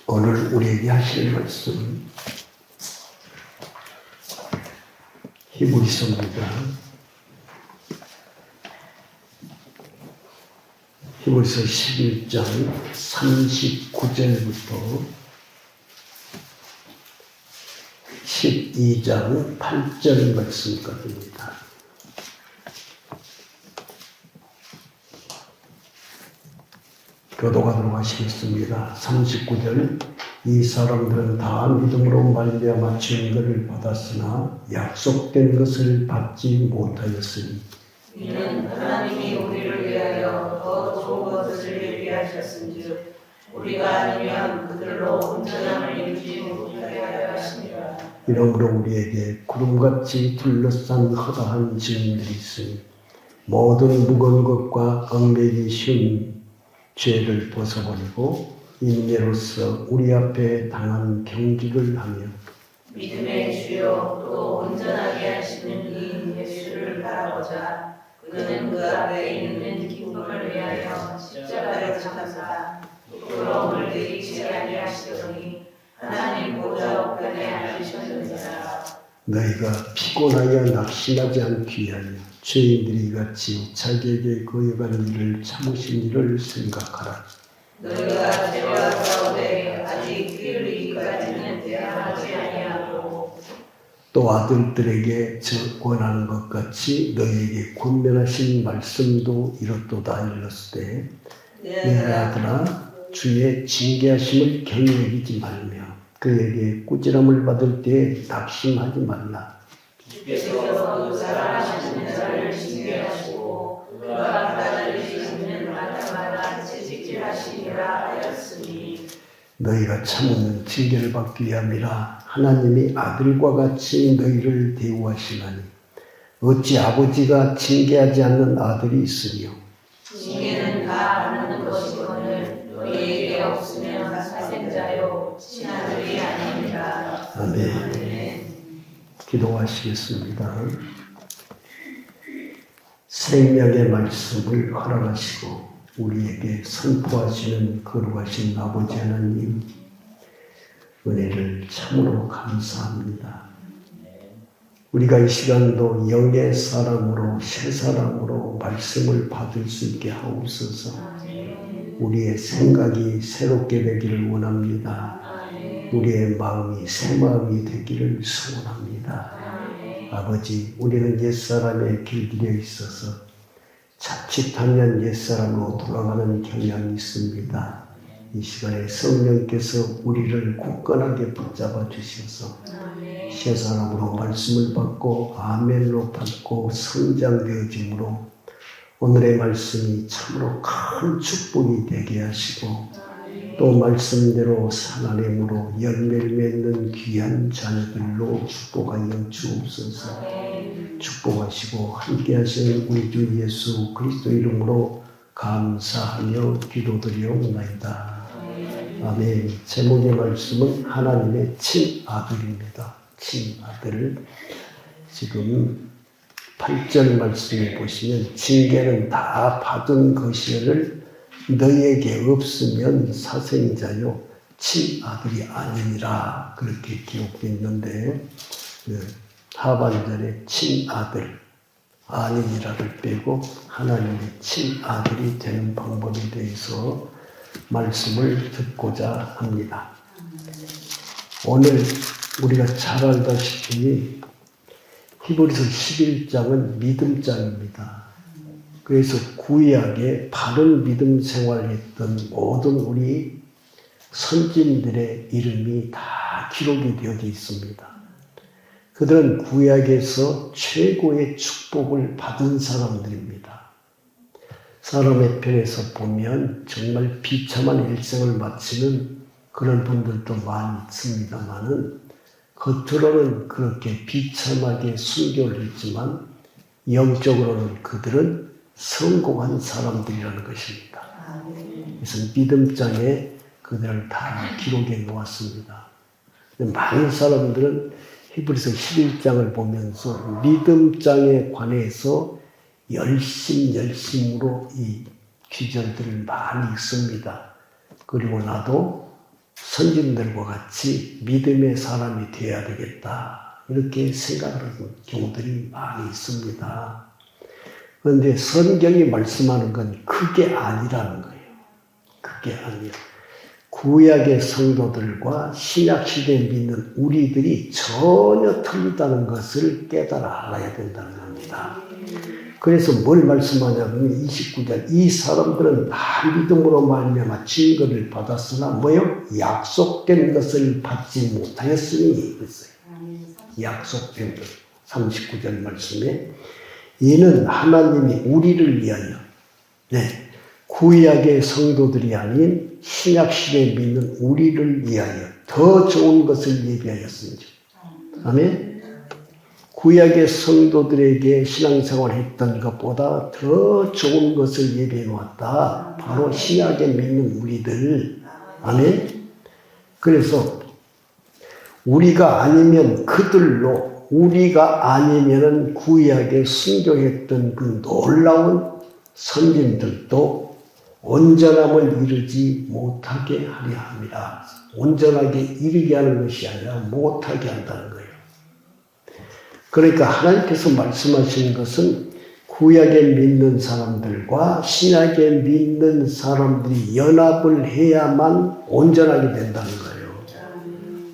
오늘 우리에게 하실 말씀 히브리서입니다. 히브리서 11장 39절부터 12장 8절 말씀까지입니다. 교독하도록 하시겠습니다. 39절. 이 사람들은 다 믿음으로 말미암아 증거를 받았으나 약속된 것을 받지 못하였으니 이는 하나님이 우리를 위하여 더 좋은 것을 예비하셨은즉 우리가 아니면 그들로 온전함을 이루지 못하게 하려 하시니라. 이러므로 우리에게 구름같이 둘러싼 허다한 증인들이 있으니 모든 무거운 것과 얽매이기 쉬운 죄를 벗어버리고 인내로서 우리 앞에 당한 경주를 하며 믿음의 주요 또 온전하게 하시는 이 예수를 바라보자. 그는 그 앞에 있는 기쁨을 위하여 십자가를 참사 부끄러움을 느끼지 아니하시더니 하나님 보좌 우편에 앉으셨느니라. 너희가 피곤하여 낙심하지 않기 위하여 죄인들이 같이 자기에게 거여간 일을 참으신 일을 생각하라. 너희가 죄와 싸우되 아직 피 흘리기까지는 대항하지 아니하고 또 아들들에게 권하는 것 같이 너희에게 권면하신 말씀도 이렇도다 일렀으되 내 아들아 주의 징계하심을 경외하지 말며 그에게 꾸지람을 받을 때에 낙심하지 말라. 주께서 그 사랑하시는 자를 징계하시고 그가 받아들이시는 마다마다 채찍질하시니라 하였으니 너희가 참으면 징계를 받기 위함이라. 하나님이 아들과 같이 너희를 대우하시나니 어찌 아버지가 징계하지 않는 아들이 있으며 징계는 다 받는 것이거늘 너희에게 없으면 사생자요 친아들이 아닙니다. 아멘. 기도하시겠습니다. 생명의 말씀을 허락하시고 우리에게 선포하시는 거룩하신 아버지 하나님 은혜를 참으로 감사합니다. 우리가 이 시간도 영의 사람으로 새 사람으로 말씀을 받을 수 있게 하옵소서. 우리의 생각이 새롭게 되기를 원합니다. 우리의 마음이 새 마음이 되기를 소원합니다. 아버지, 우리는 옛사람의 길들여 있어서 자칫하면 옛사람으로 돌아가는 경향이 있습니다. 이 시간에 성령께서 우리를 굳건하게 붙잡아 주셔서 새 사람으로 말씀을 받고 아멘으로 받고 성장되어짐으로 오늘의 말씀이 참으로 큰 축복이 되게 하시고 또 말씀대로 살아내므로 열매를 맺는 귀한 자녀들로 축복하여 주옵소서. 축복하시고 함께 하시는 우리 주 예수 그리스도 이름으로 감사하며 기도드리옵나이다. 아멘. 제목의 말씀은 하나님의 친아들입니다. 친아들. 지금 8절 말씀에 보시면 징계는 다 받은 것이를 너희에게 없으면 사생자요 친아들이 아니니라 그렇게 기록되어 있는데 하반절에 친아들 아니니라를 빼고 하나님의 친아들이 되는 방법에 대해서 말씀을 듣고자 합니다. 오늘 우리가 잘 알다시피 히브리서 11장은 믿음장입니다. 그래서 구약에 바른 믿음 생활했던 모든 우리 선진들의 이름이 다 기록이 되어져 있습니다. 그들은 구약에서 최고의 축복을 받은 사람들입니다. 사람의 편에서 보면 정말 비참한 일생을 마치는 그런 분들도 많이 있습니다만은 겉으로는 그렇게 비참하게 순교를 했지만 영적으로는 그들은 성공한 사람들이라는 것입니다. 그래서 믿음장에 그들을 다 기록해 놓았습니다. 많은 사람들은 히브리서 11장을 보면서 믿음장에 관해서 열심으로 이 귀절들을 많이 읽습니다. 그리고 나도 선진들과 같이 믿음의 사람이 되어야 되겠다. 이렇게 생각하는 경우들이 많이 있습니다. 그런데 성경이 말씀하는 건 그게 아니라는 거예요. 그게 아니에요. 구약의 성도들과 신약시대에 믿는 우리들이 전혀 틀리다는 것을 깨달아 알아야 된다는 겁니다. 그래서 뭘 말씀하냐면 29절 이 사람들은 다 믿음으로 말미암아 증거를 받았으나 뭐요? 약속된 것을 받지 못하였으니 그랬어요. 약속된 것 39절 말씀에 이는 하나님이 우리를 위하여 구약의 성도들이 아닌 신약시대에 믿는 우리를 위하여 더 좋은 것을 예비하였습니다. 아멘. 구약의 성도들에게 신앙생활 했던 것보다 더 좋은 것을 예비해 놓았다. 바로 신약에 믿는 우리들. 아멘. 그래서 우리가 아니면 그들로 우리가 아니면은 구약에 순교했던 그 놀라운 선진들도 온전함을 이루지 못하게 하려 합니다. 온전하게 이르게 하는 것이 아니라 못하게 한다는 거예요. 그러니까 하나님께서 말씀하시는 것은 구약에 믿는 사람들과 신약에 믿는 사람들이 연합을 해야만 온전하게 된다는 거예요.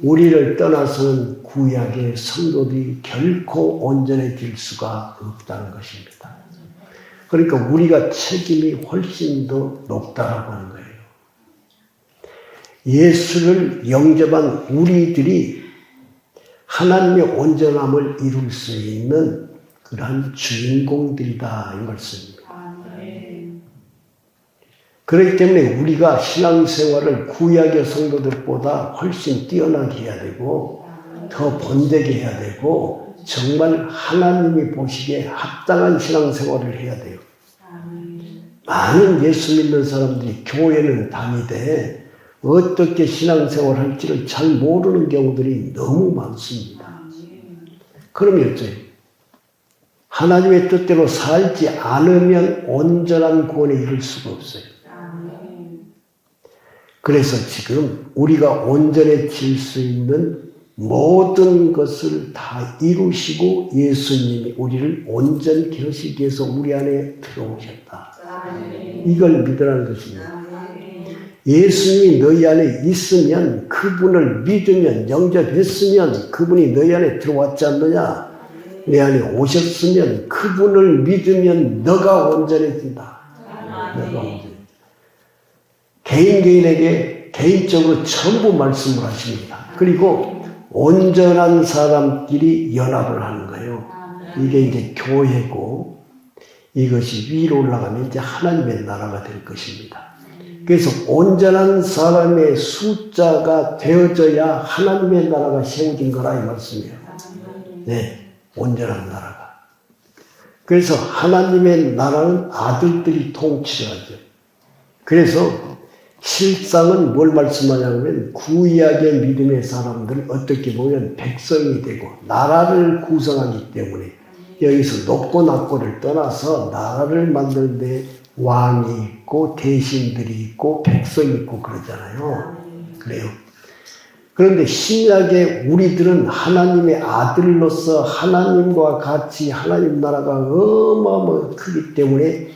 우리를 떠나서는 구약의 성도들이 결코 온전해질 수가 없다는 것입니다. 그러니까 우리가 책임이 훨씬 더 높다라고 하는 거예요. 예수를 영접한 우리들이 하나님의 온전함을 이룰 수 있는 그러한 주인공들이다 이 말씀입니다. 그렇기 때문에 우리가 신앙생활을 구약의 성도들보다 훨씬 뛰어나게 해야 되고 더 번되게 해야 되고 정말 하나님이 보시기에 합당한 신앙생활을 해야 돼요. 많은 예수 믿는 사람들이 교회는 다니되 어떻게 신앙생활 할지를 잘 모르는 경우들이 너무 많습니다. 그러면 어째요? 하나님의 뜻대로 살지 않으면 온전한 구원에 이를 수가 없어요. 그래서 지금 우리가 온전해질 수 있는 모든 것을 다 이루시고 예수님이 우리를 온전케 하시기 위해서 우리 안에 들어오셨다. 이걸 믿으라는 것입니다. 예수님이 너희 안에 있으면 그분을 믿으면 영접했으면 그분이 너희 안에 들어왔지 않느냐? 내 안에 오셨으면 그분을 믿으면 너가 온전해진다. 너가 온전해진다. 개인에게 개인적으로 전부 말씀을 하십니다. 그리고 온전한 사람끼리 연합을 하는 거예요. 이게 이제 교회고 이것이 위로 올라가면 이제 하나님의 나라가 될 것입니다. 그래서 온전한 사람의 숫자가 되어져야 하나님의 나라가 세워진 거라 이 말씀이에요. 네, 온전한 나라가. 그래서 하나님의 나라는 아들들이 통치하죠. 그래서 실상은 뭘 말씀하냐면 구약의 믿음의 사람들은 어떻게 보면 백성이 되고 나라를 구성하기 때문에 여기서 높고 낮고를 떠나서 나라를 만드는데 왕이 있고 대신들이 있고 백성이 있고 그러잖아요. 그래요. 그런데 신약의 우리들은 하나님의 아들로서 하나님과 같이 하나님 나라가 어마어마하게 크기 때문에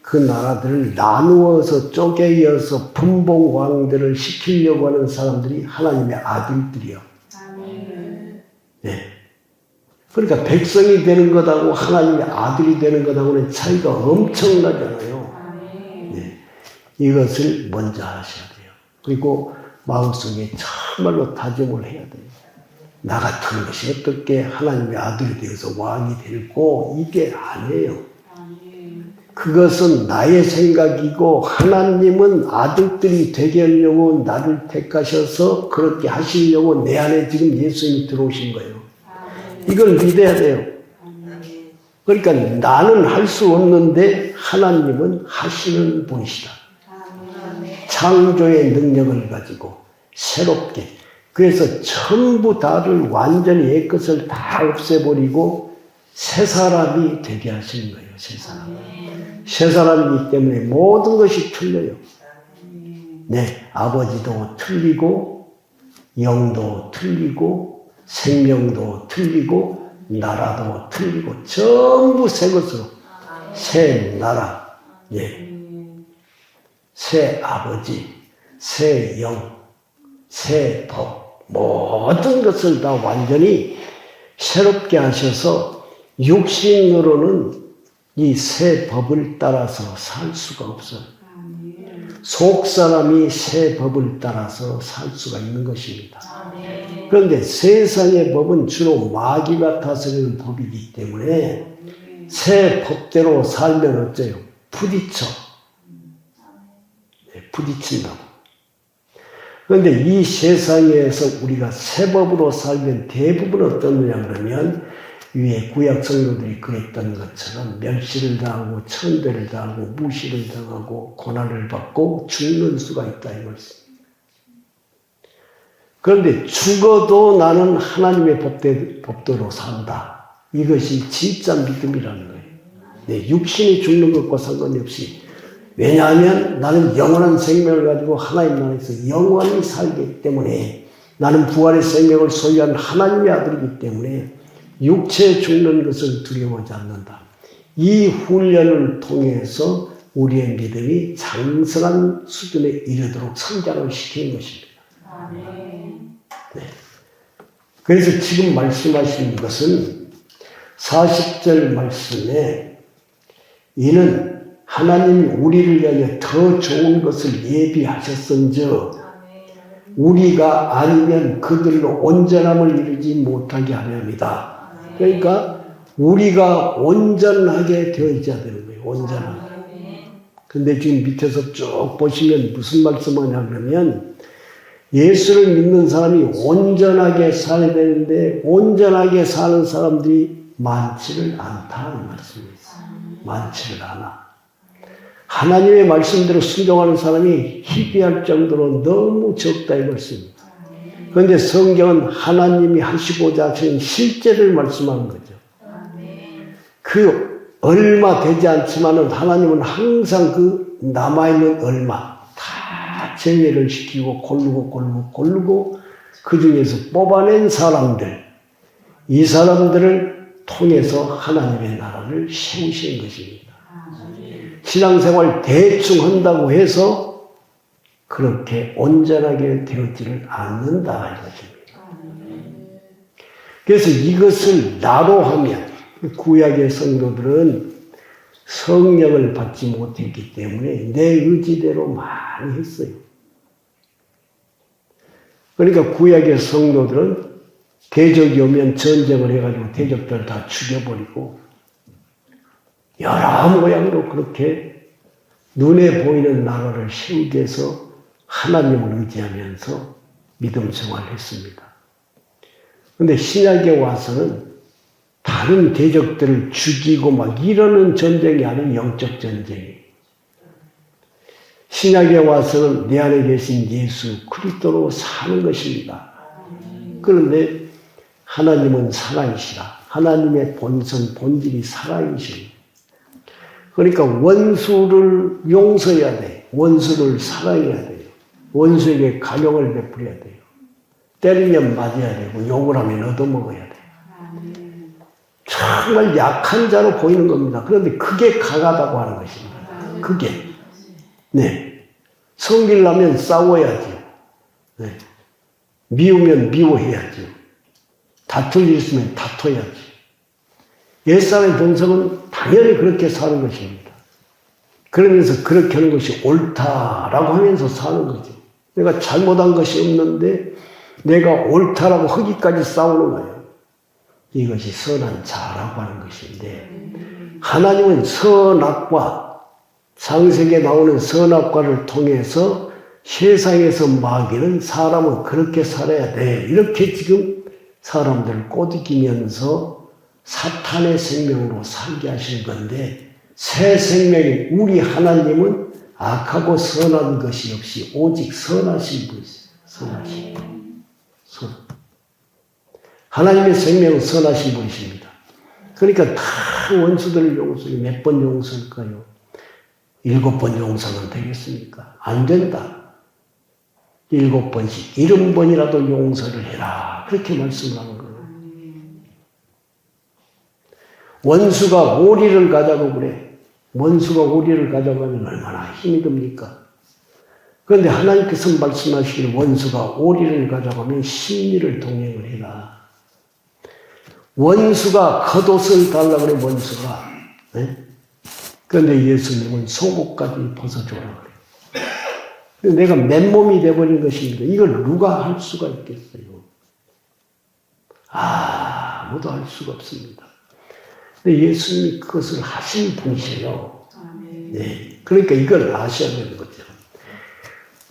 그 나라들을 나누어서 쪼개어서 분봉왕들을 시키려고 하는 사람들이 하나님의 아들들이요. 네. 그러니까 백성이 되는 것하고 하나님의 아들이 되는 것하고는 차이가 엄청나잖아요. 네. 이것을 먼저 하셔야 돼요. 그리고 마음속에 정말로 다짐을 해야 돼요. 나 같은 것이 어떻게 하나님의 아들이 되어서 왕이 되고 이게 아니에요. 그것은 나의 생각이고 하나님은 아들들이 되게 하려고 나를 택하셔서 그렇게 하시려고 내 안에 지금 예수님이 들어오신 거예요. 이걸 믿어야 돼요. 그러니까 나는 할 수 없는데 하나님은 하시는 분이시다. 창조의 능력을 가지고 새롭게 그래서 전부 다를 완전히 옛것을 다 없애버리고 새 사람이 되게 하시는 거예요. 새 사람. 새 사람이기 때문에 모든 것이 틀려요. 네, 아버지도 틀리고 영도 틀리고 생명도 틀리고 나라도 틀리고 전부 새 것으로 새 나라, 예. 새 아버지, 새 영, 새 법, 모든 것을 다 완전히 새롭게 하셔서 육신으로는 이 새 법을 따라서 살 수가 없어요. 속 사람이 새 법을 따라서 살 수가 있는 것입니다. 그런데 세상의 법은 주로 마귀가 다스리는 법이기 때문에 새 법대로 살면 어째요? 부딪혀. 부딪힌다고. 그런데 이 세상에서 우리가 새 법으로 살면 대부분 어떠느냐 그러면 위에 구약 성도들이 그랬던 것처럼 멸시를 당하고 천대를 당하고 무시를 당하고 고난을 받고 죽는 수가 있다 이 말씀. 그런데 죽어도 나는 하나님의 법대로 산다. 이것이 진짜 믿음이라는 거예요. 네, 육신이 죽는 것과 상관이 없이. 왜냐하면 나는 영원한 생명을 가지고 하나님 나라에서 영원히 살기 때문에 나는 부활의 생명을 소유한 하나님의 아들이기 때문에 육체에 죽는 것을 두려워하지 않는다. 이 훈련을 통해서 우리의 믿음이 장성한 수준에 이르도록 성장을 시키는 것입니다. 네. 그래서 지금 말씀하시는 것은 40절 말씀에 이는 하나님이 우리를 위하여 더 좋은 것을 예비하셨은즉 우리가 아니면 그들로 온전함을 이루지 못하게 하려 합니다. 그러니까 우리가 온전하게 되어야 되는 거예요. 온전하게. 근데 지금 밑에서 쭉 보시면 무슨 말씀하냐 그러면 예수를 믿는 사람이 온전하게 살아야 되는데 온전하게 사는 사람들이 많지를 않다는 말씀이에요. 많지를 않아. 하나님의 말씀대로 순종하는 사람이 희귀할 정도로 너무 적다 이 말씀입니다. 그런데 성경은 하나님이 하시고자 하신 실제를 말씀하는 거죠. 그 얼마 되지 않지만은 하나님은 항상 그 남아있는 얼마 다 정예를 시키고 고르고 그 중에서 뽑아낸 사람들, 이 사람들을 통해서 하나님의 나라를 세우시는 것입니다. 신앙생활 대충 한다고 해서 그렇게 온전하게 되었지를 않는다 이것입니다. 그래서 이것을 나로 하면 구약의 성도들은 성령을 받지 못했기 때문에 내 의지대로 많이 했어요. 그러니까 구약의 성도들은 대적이 오면 전쟁을 해가지고 대적들 다 죽여버리고 여러 모양으로 그렇게 눈에 보이는 나라를 세우기 위해서 하나님을 의지하면서 믿음 생활을 했습니다. 그런데 신약에 와서는 다른 대적들을 죽이고 막 이러는 전쟁이 아닌 영적 전쟁이에요. 신약에 와서는 내 안에 계신 예수 그리스도로 사는 것입니다. 그런데 하나님은 살아계시라. 하나님의 본성, 본질이 살아계시니. 그러니까 원수를 용서해야 돼. 원수를 사랑해야 돼요. 원수에게 간용을 베풀어야 돼요. 때리면 맞아야 되고 욕을 하면 얻어먹어야 돼요. 정말 약한 자로 보이는 겁니다. 그런데 그게 강하다고 하는 것입니다. 그게. 네. 성기려면 싸워야죠. 네. 미우면 미워해야죠. 다툴 일 있으면 다퉈야지. 옛사람의 본성은 당연히 그렇게 사는 것입니다. 그러면서 그렇게 하는 것이 옳다라고 하면서 사는 거죠. 내가 잘못한 것이 없는데 내가 옳다라고 하기까지 싸우는 거예요. 이것이 선한 자라고 하는 것인데 하나님은 선악과 창세기에 나오는 선악과를 통해서 세상에서 마귀는 사람은 그렇게 살아야 돼. 이렇게 지금 사람들을 꼬드기면서 사탄의 생명으로 살게 하시는 건데 새 생명인 우리 하나님은 악하고 선한 것이 없이 오직 선하신 분이세요. 선하신 분. 하나님의 생명은 선하신 분이십니다. 그러니까 다 원수들을 용서해. 몇 번 용서할까요? 7번 용서는 되겠습니까? 안 된다. 7번씩 70번이라도 용서를 해라. 그렇게 말씀하는 거예요. 원수가 오리를 가자고 그래. 원수가 오리를 가자고 하면 얼마나 힘이 듭니까? 그런데 하나님께서 말씀하시기를 원수가 오리를 가자고 하면 심리를 동행을 해라. 원수가 겉옷을 달라고 그래, 원수가. 네? 그런데 예수님은 속옷까지 벗어줘라 그래. 내가 맨몸이 돼버린 것입니다. 이걸 누가 할 수가 있겠어요? 아무도 할 수가 없습니다. 근데 예수님이 그것을 하신 분이세요. 네. 그러니까 이걸 아셔야 되는 거죠.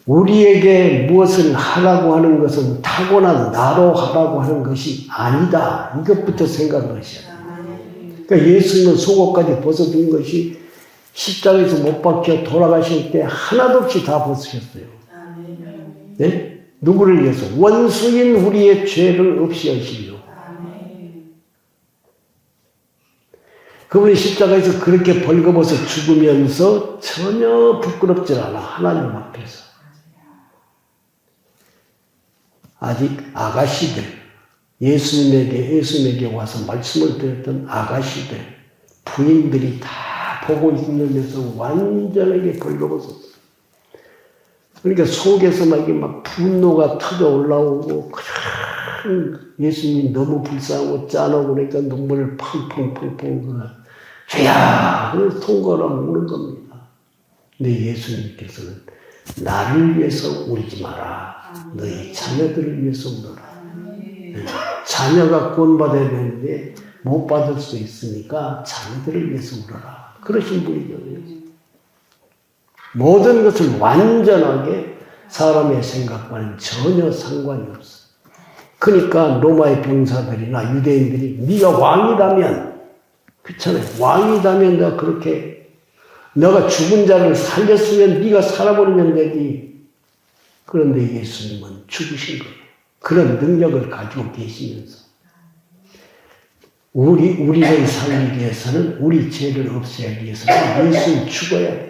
우리에게 무엇을 하라고 하는 것은 타고난 나로 하라고 하는 것이 아니다. 이것부터 생각하셔야 돼요. 그러니까 예수님은 속옷까지 벗어준 것이 십자가에서 못 박혀 돌아가실 때 하나도 없이 다 벗으셨어요. 네? 누구를 위해서? 원수인 우리의 죄를 없이 하시려. 그분이 십자가에서 그렇게 벌거벗어 죽으면서 전혀 부끄럽지 않아. 하나님 앞에서. 아직 아가씨들, 예수님에게 와서 말씀을 드렸던 아가씨들, 부인들이 다 보고 있으면서 완전하게 벌거벗었어요. 그러니까 속에서 막 분노가 터져 올라오고, 예수님이 너무 불쌍하고 짠하고 그러니까 눈물을 펑펑펑펑 주야! 그래서 통곡하라고 우는 겁니다. 근데 예수님께서는 나를 위해서 울지 마라. 너희 자녀들을 위해서 울어라. 자녀가 구원받아야 되는데 못 받을 수 있으니까 자녀들을 위해서 울어라. 그러신 분이거든요. 모든 것을 완전하게 사람의 생각과는 전혀 상관이 없어. 그러니까 로마의 병사들이나 유대인들이 네가 왕이라면, 그렇잖아요. 왕이라면 내가 그렇게 너가 죽은 자를 살렸으면 네가 살아버리면 되지. 그런데 예수님은 죽으신 거예요. 그런 능력을 가지고 계시면서 우리를 살리기 위해서는, 우리 죄를 없애기 위해서는 예수는 죽어야 돼요.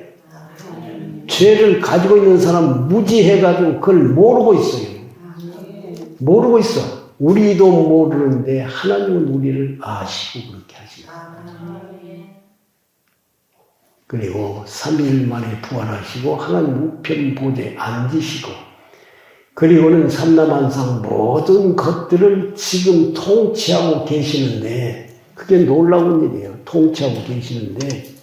죄를 가지고 있는 사람은 무지해가지고 그걸 모르고 있어요. 모르고 있어. 우리도 모르는데 하나님은 우리를 아시고 그렇게 하십니다. 그리고 3일 만에 부활하시고 하나님 우편 보좌에 앉으시고, 그리고는 삼라만상 모든 것들을 지금 통치하고 계시는데, 그게 놀라운 일이에요. 통치하고 계시는데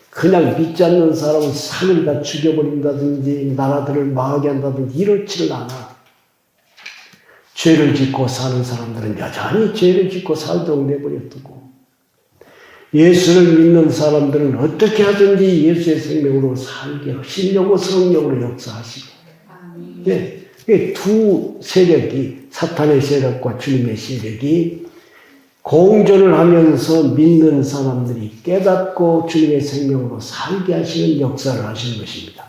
그냥 믿지 않는 사람은 산을 다 죽여버린다든지 나라들을 망하게 한다든지 이렇지를 않아. 죄를 짓고 사는 사람들은 여전히 죄를 짓고 살도록 내버려두고, 예수를 믿는 사람들은 어떻게 하든지 예수의 생명으로 살게 하시려고 성령으로 역사하시고, 두 세력이, 사탄의 세력과 주님의 세력이 공존을 하면서 믿는 사람들이 깨닫고 주님의 생명으로 살게 하시는 역사를 하시는 것입니다.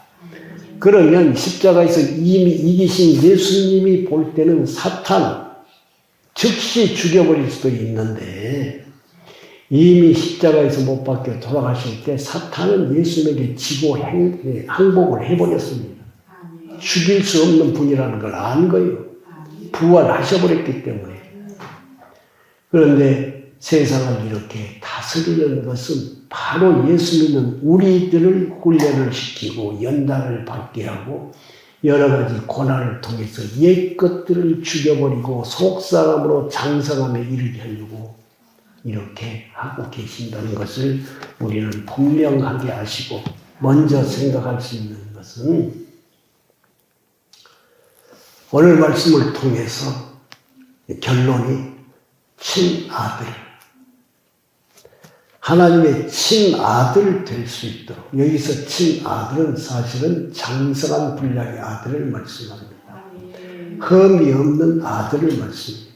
그러면 십자가에서 이미 이기신 예수님이 볼 때는 사탄 즉시 죽여버릴 수도 있는데, 이미 십자가에서 못 박혀 돌아가실 때 사탄은 예수님에게 지고 항복을 해버렸습니다. 죽일 수 없는 분이라는 걸 안 거예요. 부활하셔버렸기 때문에. 그런데 세상을 이렇게 다스리는 것은 바로 예수 믿는 우리들을 훈련을 시키고 연단을 받게 하고 여러 가지 고난을 통해서 옛 것들을 죽여버리고 속사람으로 장성함에 이르게 하려고 이렇게 하고 계신다는 것을 우리는 분명하게 아시고, 먼저 생각할 수 있는 것은 오늘 말씀을 통해서 결론이 친아들, 하나님의 친아들 될 수 있도록, 여기서 친아들은 사실은 장성한 분량의 아들을 말씀합니다. 흠이 없는 아들을 말씀합니다.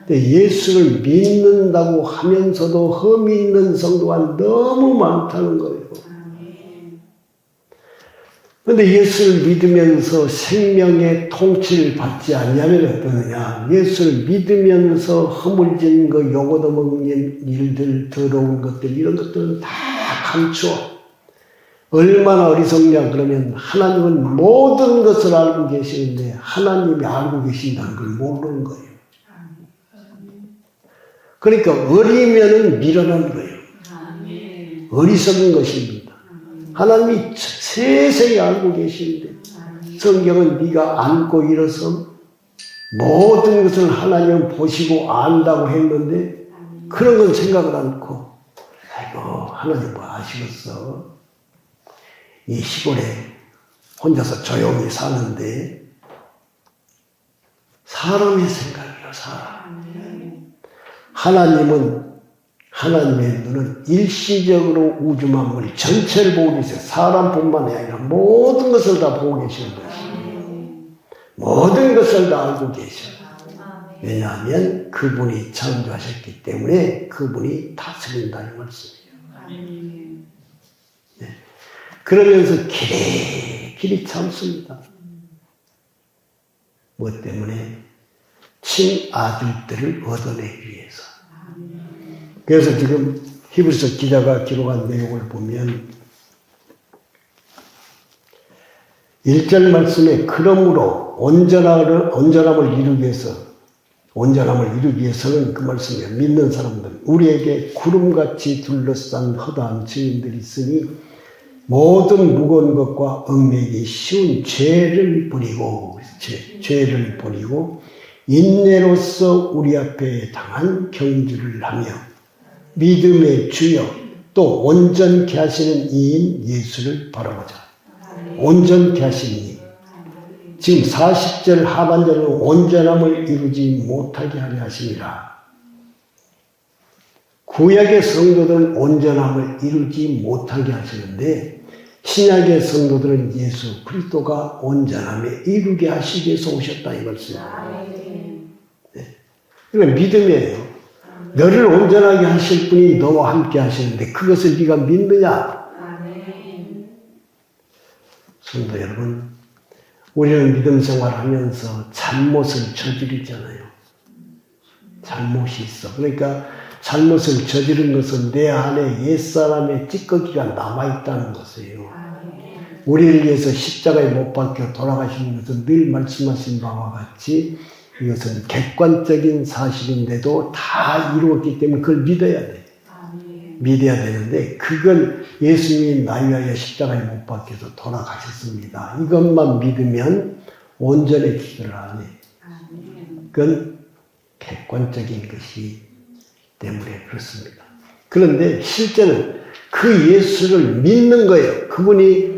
근데 예수를 믿는다고 하면서도 흠이 있는 성도가 너무 많다는 거예요. 그런데 예수를 믿으면서 생명의 통치를 받지 않냐면 어떠느냐. 예수를 믿으면서 허물진 거, 요거도 먹는 일들, 더러운 것들, 이런 것들은 다 감추어 얼마나 어리석냐 그러면 하나님은 모든 것을 알고 계시는데 하나님이 알고 계신다는 걸 모르는 거예요. 그러니까 어리면은 미련한 거예요. 어리석은 것입니다. 하나님이 세세히 알고 계시는데 성경은 네가 안고 일어서 모든 것을 하나님은 보시고 안다고 했는데 그런 건 생각을 않고 아이고 하나님 뭐 아시겠어. 이 시골에 혼자서 조용히 사는데 사람의 생각이요 사람. 하나님은 하나님의 눈은 일시적으로 우주 만물 전체를 보고 계세요. 사람뿐만 아니라 모든 것을 다 보고 계시는 것이에요. 모든 것을 다 알고 계셔요. 왜냐하면 그분이 창조하셨기 때문에 그분이 다스린다는 말씀이에요. 네. 그러면서 길이 참습니다. 뭐 때문에? 친아들들을 얻어내기 위해서. 그래서 지금 히브리서 기자가 기록한 내용을 보면 1절 말씀에 그러므로 온전함을 이루기 위해서는 그 말씀이에요. 믿는 사람들 우리에게 구름같이 둘러싼 허다한 증인들이 있으니 모든 무거운 것과 얽매이기 쉬운 죄를 버리고 인내로서 우리 앞에 당한 경주를 하며 믿음의 주여 또 온전케 하시는 이인 예수를 바라보자. 온전케 하시는 이. 지금 40절 하반절은 온전함을 이루지 못하게 하려 하심이라. 구약의 성도들은 온전함을 이루지 못하게 하시는데 신약의 성도들은 예수 그리스도가 온전함에 이루게 하시기 위해서 오셨다 이 말씀입니다. 네. 이건 믿음이에요. 너를 온전하게 하실 분이 너와 함께 하시는데 그것을 네가 믿느냐? 성도 여러분, 우리는 믿음 생활하면서 잘못을 저지르잖아요. 잘못이 있어. 그러니까 잘못을 저지른 것은 내 안에 옛사람의 찌꺼기가 남아있다는 것이에요. 우리를 위해서 십자가에 못 박혀 돌아가신 것은 늘 말씀하신 바와 같이 이것은 객관적인 사실인데도 다 이루었기 때문에 그걸 믿어야 돼. 믿어야 되는데 그걸 예수님이 나를 위하여 십자가에 못 박혀서 돌아가셨습니다. 이것만 믿으면 온전해지지를 않아요. 그건 객관적인 것이 때문에 그렇습니다. 그런데 실제는 그 예수를 믿는 거예요. 그분이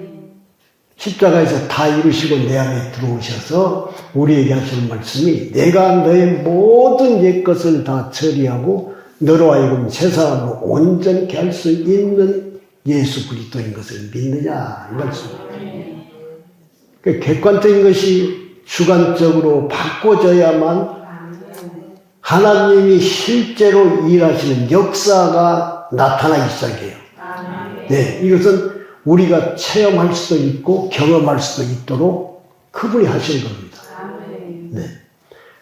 십자가에서 다 이루시고 내 안에 들어오셔서 우리에게 하시는 말씀이 내가 너의 모든 옛것을 다 처리하고 너로 하여금 새 사람으로 온전케 할 수 있는 예수 그리스도인 것을 믿느냐 이 말씀입니다. 그러니까 객관적인 것이 주관적으로 바꿔져야만 하나님이 실제로 일하시는 역사가 나타나기 시작해요. 네, 이것은 우리가 체험할 수도 있고 경험할 수도 있도록 그분이 하시는 겁니다. 네.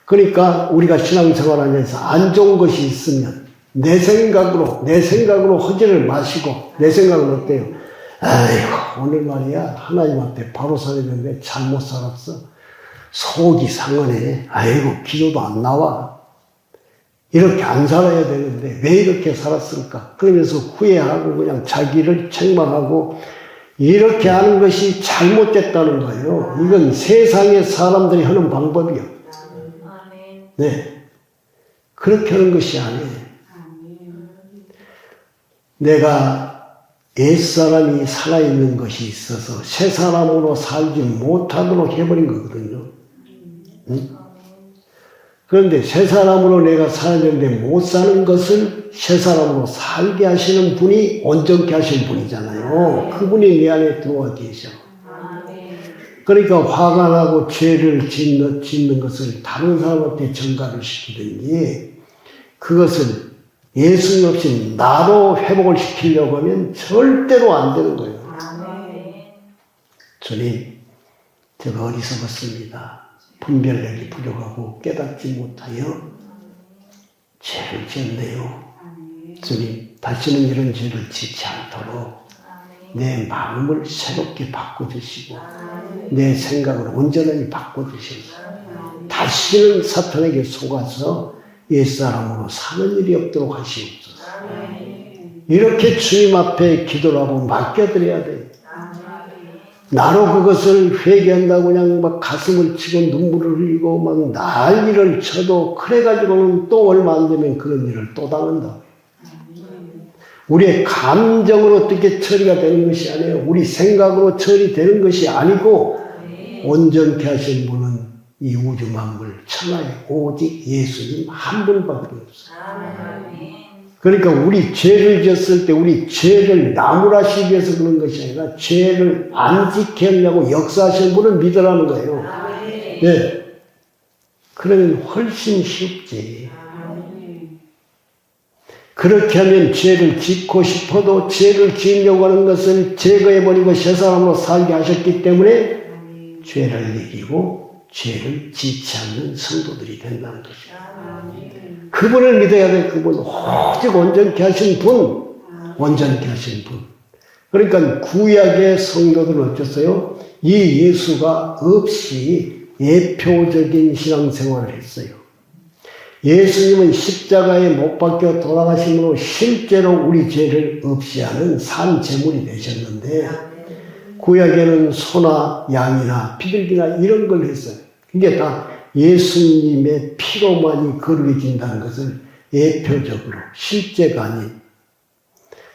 그러니까 우리가 신앙생활하면서 안 좋은 것이 있으면 내 생각으로 허지를 마시고 내 생각은 어때요? 아이고 오늘 말이야 하나님한테 바로 살았는데 잘못 살았어. 속이 상하네. 아이고 기도도 안 나와. 이렇게 안 살아야 되는데 왜 이렇게 살았을까? 그러면서 후회하고 그냥 자기를 책망하고 이렇게 하는 것이 잘못됐다는 거예요. 이건 세상의 사람들이 하는 방법이요. 네, 그렇게 하는 것이 아니에요. 내가 옛사람이 살아있는 것이 있어서 새 사람으로 살지 못하도록 해버린 거거든요. 응? 그런데 새 사람으로 내가 살았는데 못 사는 것을 새 사람으로 살게 하시는 분이 온전케 하신 분이잖아요. 그분이 내 안에 들어와 계셔. 그러니까 화가 나고 죄를 짓는 것을 다른 사람한테 전가를 시키든지 그것을 예수님 없이 나로 회복을 시키려고 하면 절대로 안 되는 거예요. 주님, 제가 어리석었습니다. 분별력이 부족하고 깨닫지 못하여 죄를 지었네요. 주님, 다시는 이런 죄를 짓지 않도록 내 마음을 새롭게 바꿔주시고 내 생각을 온전히 바꿔주셔서 다시는 사탄에게 속아서 옛사람으로 사는 일이 없도록 하시옵소서. 이렇게 주님 앞에 기도를 하고 맡겨드려야 돼요. 나로 그것을 회개한다고 그냥 막 가슴을 치고 눈물을 흘리고 막 난리를 쳐도 그래가지고는 또 얼마 안 되면 그런 일을 또 당한다. 우리의 감정으로 어떻게 처리가 되는 것이 아니에요. 우리 생각으로 처리되는 것이 아니고 온전케 하신 분은 이 우주 만물 천하에 오직 예수님 한 분밖에 없어요. 그러니까 우리 죄를 지었을 때 우리 죄를 나무라시기 위해서 그런 것이 아니라 죄를 안 지게 하려고 역사하시는 분을 믿으라는 거예요. 네. 그러면 훨씬 쉽지. 그렇게 하면 죄를 짓고 싶어도 죄를 지으려고 하는 것을 제거해버리고 새 사람으로 살게 하셨기 때문에 죄를 이기고 죄를 짓지 않는 성도들이 된다는 것이에요. 그분을 믿어야 돼. 그분 오직 온전케 하신 분, 온전케 하신 분. 그러니까 구약의 성도들은 어땠어요? 이 예수가 없이 예표적인 신앙생활을 했어요. 예수님은 십자가에 못 박혀 돌아가심으로 실제로 우리 죄를 없이 하는 산 제물이 되셨는데 구약에는 소나 양이나 비둘기나 이런 걸 했어요. 그게 다 예수님의 피로만이 거룩해진다는 것을 예표적으로 실제가 아닌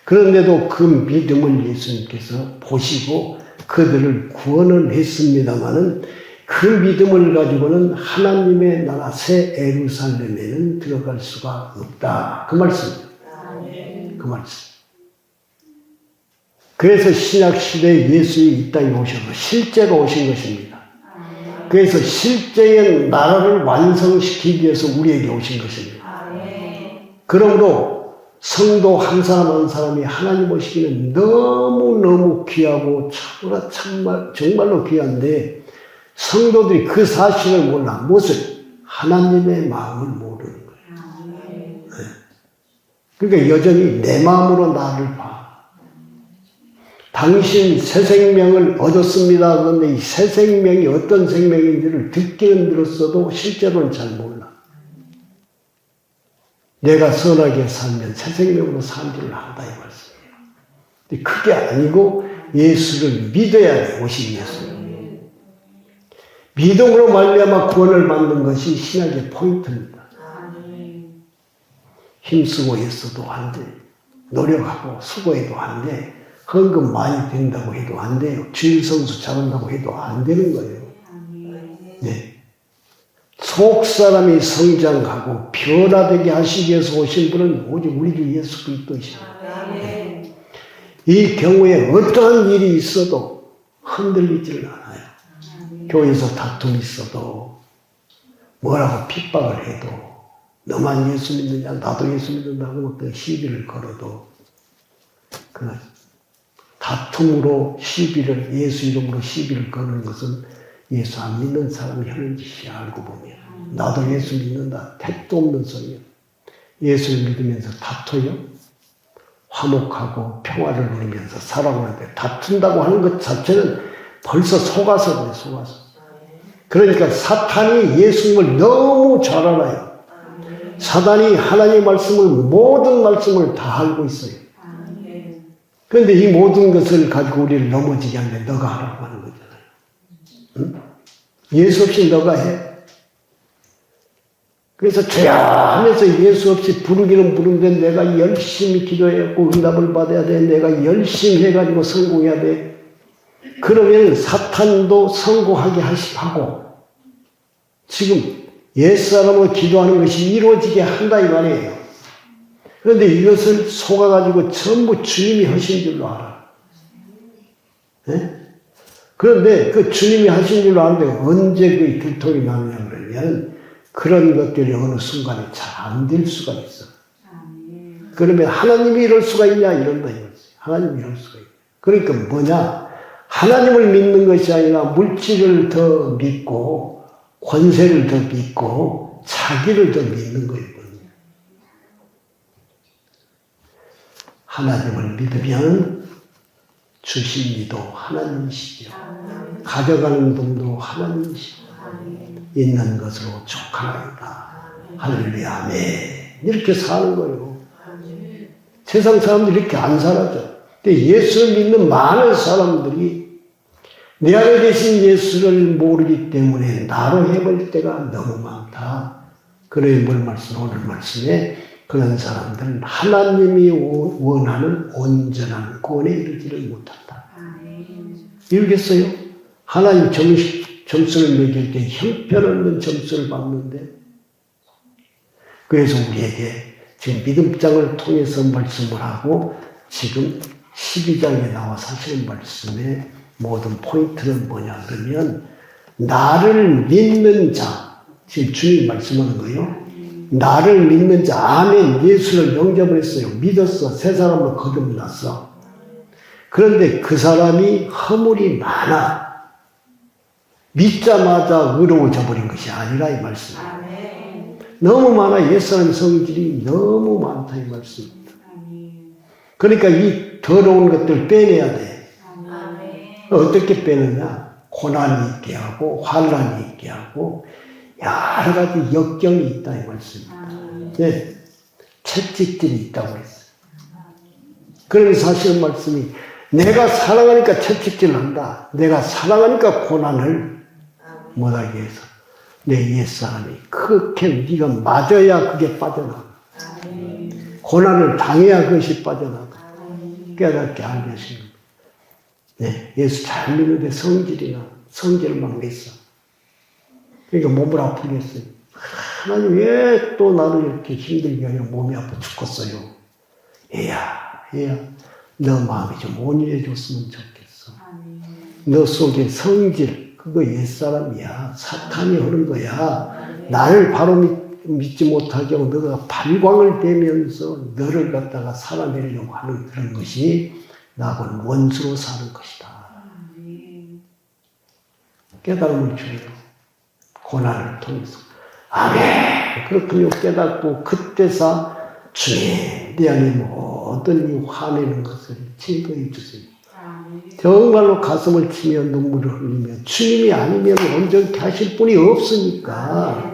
그런데도 그 믿음을 예수님께서 보시고 그들을 구원을 했습니다마는 그 믿음을 가지고는 하나님의 나라 새 예루살렘에는 들어갈 수가 없다. 그 말씀이에요. 그 말씀. 그래서 신약시대에 예수님이 이 땅에 오셔서 실제로 오신 것입니다. 그래서 실제의 나라를 완성시키기 위해서 우리에게 오신 것입니다. 그러므로 성도 한 사람 한 사람이 하나님 오시기는 너무너무 귀하고 정말로 귀한데 성도들이 그 사실을 몰라. 무엇을? 하나님의 마음을 모르는 거예요. 네. 그러니까 여전히 내 마음으로 나를 봐. 당신 새 생명을 얻었습니다. 그런데 이 새 생명이 어떤 생명인지를 듣기는 들었어도 실제로는 잘 몰라. 내가 선하게 살면 새 생명으로 산 줄을 안다 이 말씀이에요. 근데 그게 아니고 예수를 믿어야 돼. 오신 예수. 믿음으로 말미암아 구원을 받는 것이 신약의 포인트입니다. 힘쓰고 있어도 안 돼. 노력하고 수고해도 안 돼. 헌금 많이 된다고 해도 안 돼요. 주일 성수 잘한다고 해도 안 되는 거예요. 네. 속 사람이 성장하고 변화되게 하시기 위해서 오신 분은 오직 우리 주 예수 그리스도이십니다. 네. 이 경우에 어떠한 일이 있어도 흔들리지를 않아요. 교회에서 다툼이 있어도 뭐라고 핍박을 해도 너만 예수 믿느냐 나도 예수 믿는다고 어떤 시비를 걸어도 그 다툼으로 시비를 예수 이름으로 시비를 거는 것은 예수 안 믿는 사람이 하는 짓이야. 알고 보면 나도 예수 믿는다 택도 없는 소리야. 예수를 믿으면서 다퉈요. 화목하고 평화를 누리면서 살아가는데 다툰다고 하는 것 자체는 벌써 속아서 그래. 속아서. 그러니까 사탄이 예수님을 너무 잘 알아요. 사단이 하나님의 말씀을 모든 말씀을 다 알고 있어요. 그런데 이 모든 것을 가지고 우리를 넘어지게 하는데 너가 하라고 하는 거잖아요. 응? 예수 없이 너가 해. 그래서 주야 하면서 예수 없이 부르기는 부르는데 내가 열심히 기도해갖고 응답을 받아야 돼. 내가 열심히 해가지고 성공해야 돼. 그러면 사탄도 성공하게 하고 지금 옛사람으로 기도하는 것이 이루어지게 한다 이 말이에요. 그런데 이것을 속아가지고 전부 주님이 하신 줄로 알아. 네? 그런데 그 주님이 하신 줄로 아는데 언제 그 들통이 나느냐 그러면 그런 것들이 어느 순간에 잘 안 될 수가 있어. 그러면 하나님이 이럴 수가 있냐 이런다 이거지. 하나님이 이럴 수가 있냐. 그러니까 뭐냐. 하나님을 믿는 것이 아니라 물질을 더 믿고 권세를 더 믿고 자기를 더 믿는 거예요. 하나님을 믿으면 주신 이도 하나님이시죠. 가져가는 분도 하나님이시죠. 있는 것으로 족하나이다. 할렐루야, 아멘. 이렇게 사는 거예요. 세상 사람들이 이렇게 안 살아죠. 근데 예수를 믿는 많은 사람들이 내 안에 계신 예수를 모르기 때문에 나로 해볼 때가 너무 많다. 그래, 오늘 말씀에 그런 사람들은 하나님이 원하는 온전한 구원에 이르지를 못한다. 이러겠어요? 하나님 점수를 매길 때 형편없는 점수를 받는데, 그래서 우리에게 지금 믿음장을 통해서 말씀을 하고 지금 12장에 나와서 하시는 말씀의 모든 포인트는 뭐냐 그러면 나를 믿는 자, 지금 주님 말씀하는 거예요. 나를 믿는 자, 아멘, 예수를 영접을 했어요. 믿었어. 새 사람으로 거듭났어. 그런데 그 사람이 허물이 많아. 믿자마자 의로워져 버린 것이 아니라 이 말씀이에요. 너무 많아. 옛사람 성질이 너무 많다 이 말씀입니다. 그러니까 이 더러운 것들 빼내야 돼. 어떻게 빼느냐? 고난이 있게 하고 환난이 있게 하고 여러 가지 역경이 있다 이 말씀입니다. 네, 채찍질이 있다고 했어요. 그러면서 하시는 말씀이 내가 사랑하니까 채찍질 한다. 내가 사랑하니까 고난을 못하게 해서 내 옛사람이 그렇게 네가 맞아야 그게 빠져나가. 고난을 당해야 그것이 빠져나가. 깨닫게 알게 하시는 거예요. 네, 예수 잘 믿는데 성질을 막 냈어. 그러니까 몸을 아프게 했어요. 하나님 왜 또 나를 이렇게 힘들게 하냐. 몸이 아파 죽겠어요. 얘야 너 마음이 좀 온유해 줬으면 좋겠어. 너 속에 성질 그거 옛사람이야. 사탄이 하는 거야. 나를 바로 믿지 못하게 하고 너가 발광을 대면서 너를 갖다가 살아내려고 하는 그런 것이 나하고는 원수로 사는 것이다. 깨달음을 줘요. 고난을 통해서. 아멘. 그렇군요. 깨닫고 그때서 주님 내 안에 모든 이 화내는 것을 제거해 주세요. 정말로 가슴을 치며 눈물을 흘리며 주님이 아니면 온전케 하실 분이 없으니까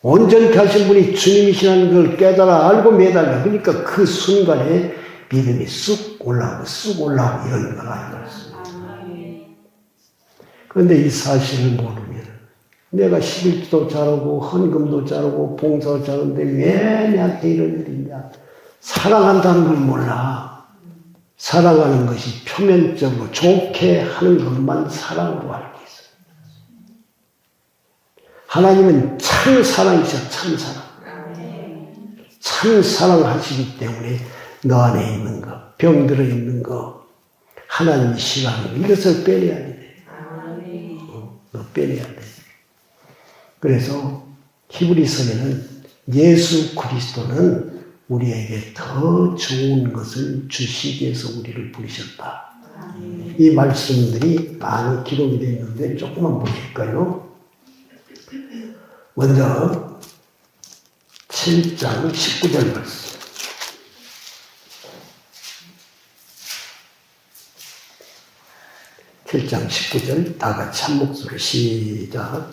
온전케 하신 분이 주님이시라는 걸 깨달아 알고 매달려. 그러니까 그 순간에 믿음이 쑥 올라오고 이런 거라 이거였습니다. 그런데 이 사실을 모르면 내가 11조도 잘하고 헌금도 잘하고 봉사도 잘하는데 왜 내한테 이런 일이 있냐. 사랑한다는 걸 몰라. 사랑하는 것이 표면적으로 좋게 하는 것만 사랑으로 알고 있어요. 하나님은 참 사랑이셔. 참 사랑. 참 사랑하시기 때문에 너 안에 있는 거, 병들어 있는 거, 하나님이 싫어하는 거, 이것을 빼내야 돼. 너 빼내야 돼. 그래서 히브리서에는 예수 그리스도는 우리에게 더 좋은 것을 주시기 위해서 우리를 부르셨다. 이 말씀들이 많이 기록이 되어 있는데 조금만 보실까요? 먼저 7장 19절 말씀. 7장 19절 다 같이 한 목소리로 시작.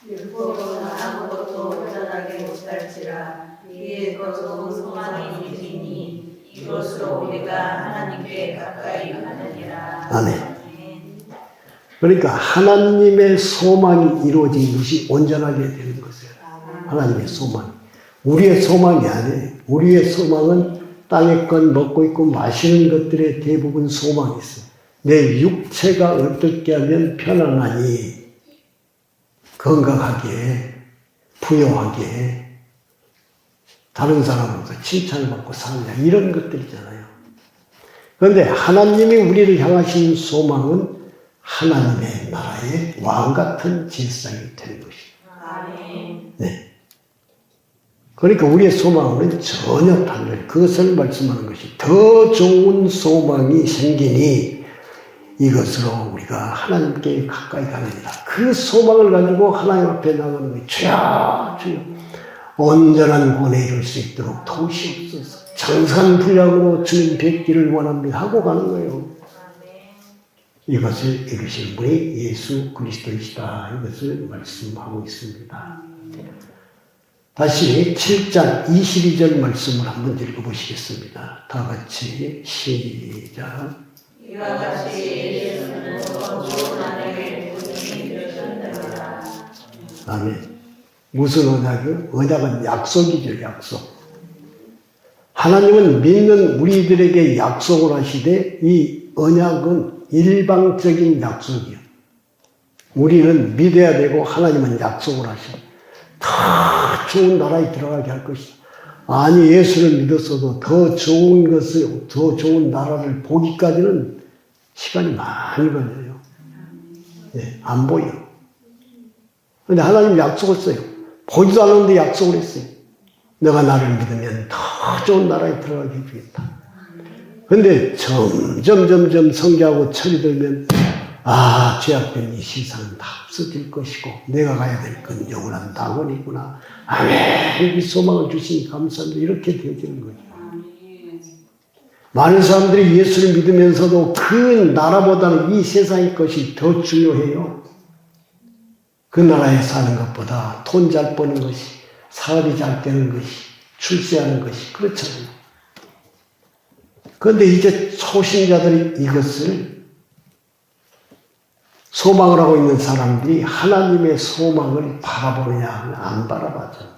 율법은 아무것도 온전하게 못할지라 이에 더 좋은 소망이 있으니 이것으로 우리가 하나님께 가까이 가느니라. 아멘. 그러니까 하나님의 소망이 이루어진 것이 온전하게 되는 것이에요. 하나님의 소망. 우리의 소망이 아니에요. 우리의 소망은 땅의 것 먹고 있고 마시는 것들의 대부분 소망이 있어요. 내 육체가 어떻게 하면 편안하니 건강하게 부유하게 다른 사람으로서 칭찬을 받고 사느냐 이런 것들이잖아요. 그런데 하나님이 우리를 향하신 소망은 하나님의 나라의 왕같은 질상이 되는 것입니다. 네. 그러니까 우리의 소망은 전혀 달라요. 그것을 말씀하는 것이 더 좋은 소망이 생기니 이것으로 우리가 하나님께 가까이 가느니라. 그 소망을 가지고 하나님 앞에 나가는 거예요. 주여, 주여. 온전한 구원에 이룰 수 있도록 도우시옵소서. 정상분량으로 주님 뵙기를 원합니다 하고 가는 거예요. 이것을 이루신 분이 예수 그리스도이시다. 이것을 말씀하고 있습니다. 다시 7장 22절 말씀을 한번 읽어보시겠습니다. 다 같이 시작. 이와 같이 예수는 더 좋은 언약의 분이 되셨느니라. 아멘. 무슨 언약이요? 언약은 약속이죠. 약속. 하나님은 믿는 우리들에게 약속을 하시되 이 언약은 일방적인 약속이요. 우리는 믿어야 되고 하나님은 약속을 하셔. 더 좋은 나라에 들어가게 할 것이다. 아니 예수를 믿었어도 더 좋은 것을, 더 좋은 나라를 보기까지는 시간이 많이 걸려요. 네, 안 보여. 근데 하나님 약속을 써요. 보지도 않았는데 약속을 했어요. 너가 나를 믿으면 더 좋은 나라에 들어가게 해주겠다. 근데 점점 성교하고 철이 들면 죄악된 이 세상은 다 없어질 것이고 내가 가야 될 건 영원한 낙원이구나. 아멘. 이 소망을 주시니 감사합니다. 이렇게 되어지는 거죠. 많은 사람들이 예수를 믿으면서도 그 나라보다는 이 세상의 것이 더 중요해요. 그 나라에 사는 것보다 돈 잘 버는 것이, 사업이 잘 되는 것이, 출세하는 것이 그렇잖아요. 그런데 이제 초신자들이 이것을 소망을 하고 있는 사람들이 하나님의 소망을 바라보느냐 안 바라봐죠.